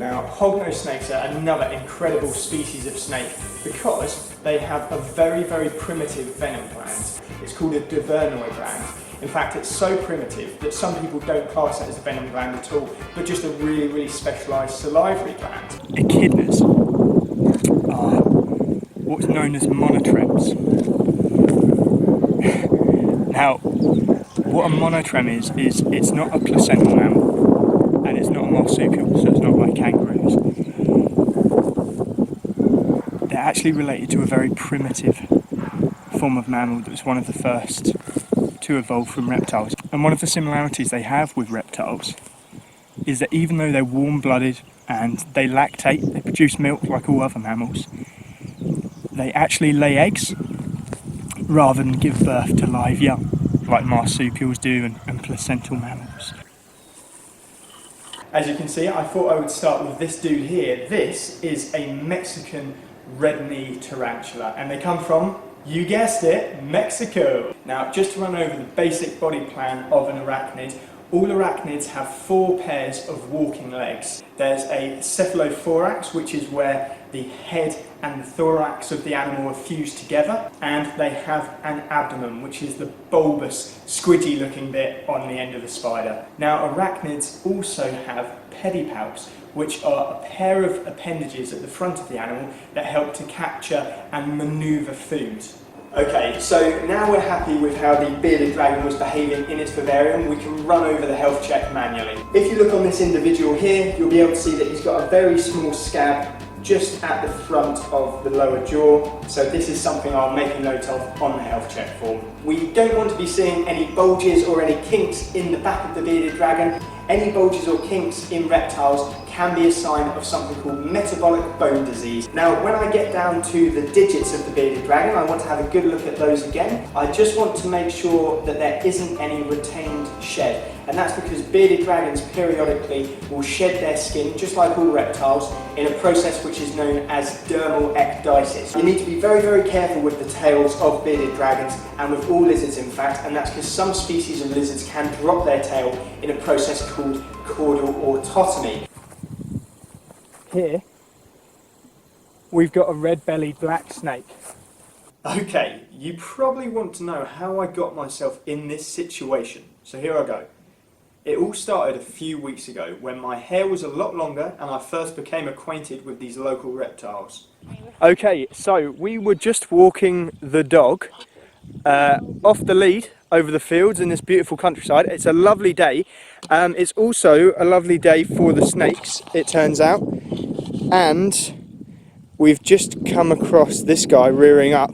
Now, hognose snakes are another incredible species of snake because they have a very, very primitive venom gland. It's called a divernoid gland. In fact, it's so primitive that some people don't class it as a venom gland at all, but just a really, really specialised salivary gland. Echidnas are what's known as monotremes. Now, what a monotreme is it's not a placental mammal and it's not a marsupial, so it's not like kangaroos. They're actually related to a very primitive form of mammal that was one of the first to evolve from reptiles. And one of the similarities they have with reptiles is that even though they're warm-blooded and they lactate, they produce milk like all other mammals, they actually lay eggs rather than give birth to live young, like marsupials do and placental mammals. As you can see, I thought I would start with this dude here. This is a Mexican red-knee tarantula, and they come from, you guessed it, Mexico. Now, just to run over the basic body plan of an arachnid, all arachnids have 4 pairs of walking legs. There's a cephalothorax, which is where the head and the thorax of the animal are fused together, and they have an abdomen, which is the bulbous, squidgy looking bit on the end of the spider. Now, arachnids also have pedipalps, which are a pair of appendages at the front of the animal that help to capture and manoeuvre food. Okay, so now we're happy with how the bearded dragon was behaving in its vivarium, we can run over the health check manually. If you look on this individual here, you'll be able to see that he's got a very small scab just at the front of the lower jaw, so this is something I'll make a note of on the health check form. We don't want to be seeing any bulges or any kinks in the back of the bearded dragon. Any bulges or kinks in reptiles can be a sign of something called metabolic bone disease. Now, when I get down to the digits of the bearded dragon, I want to have a good look at those again. I just want to make sure that there isn't any retained shed, and that's because bearded dragons periodically will shed their skin, just like all reptiles, in a process which is known as dermal ecdysis. You need to be very, very careful with the tails of bearded dragons, and with all lizards in fact, and that's because some species of lizards can drop their tail in a process called caudal autotomy. Here, we've got a red-bellied black snake. Okay, you probably want to know how I got myself in this situation, so here I go. It all started a few weeks ago when my hair was a lot longer and I first became acquainted with these local reptiles. Okay, so we were just walking the dog off the lead over the fields in this beautiful countryside. It's a lovely day. It's also a lovely day for the snakes, it turns out. And we've just come across this guy rearing up,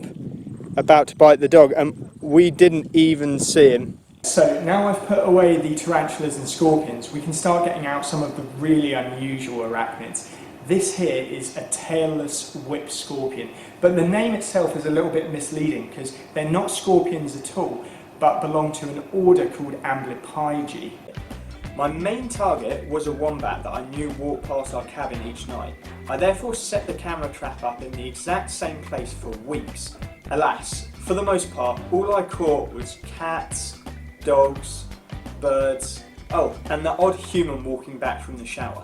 about to bite the dog, and we didn't even see him. So now I've put away the tarantulas and scorpions, we can start getting out some of the really unusual arachnids. This here is a tailless whip scorpion, but the name itself is a little bit misleading because they're not scorpions at all, but belong to an order called Amblypygae. My main target was a wombat that I knew walked past our cabin each night. I therefore set the camera trap up in the exact same place for weeks. Alas, for the most part, all I caught was cats, dogs, birds, and the odd human walking back from the shower.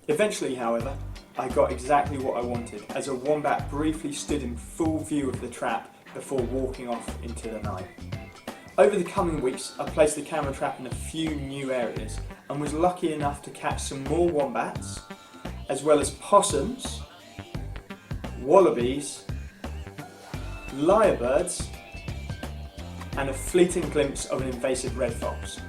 Eventually, however, I got exactly what I wanted, as a wombat briefly stood in full view of the trap before walking off into the night. Over the coming weeks, I placed the camera trap in a few new areas and was lucky enough to catch some more wombats, as well as possums, wallabies, lyrebirds, and a fleeting glimpse of an invasive red fox.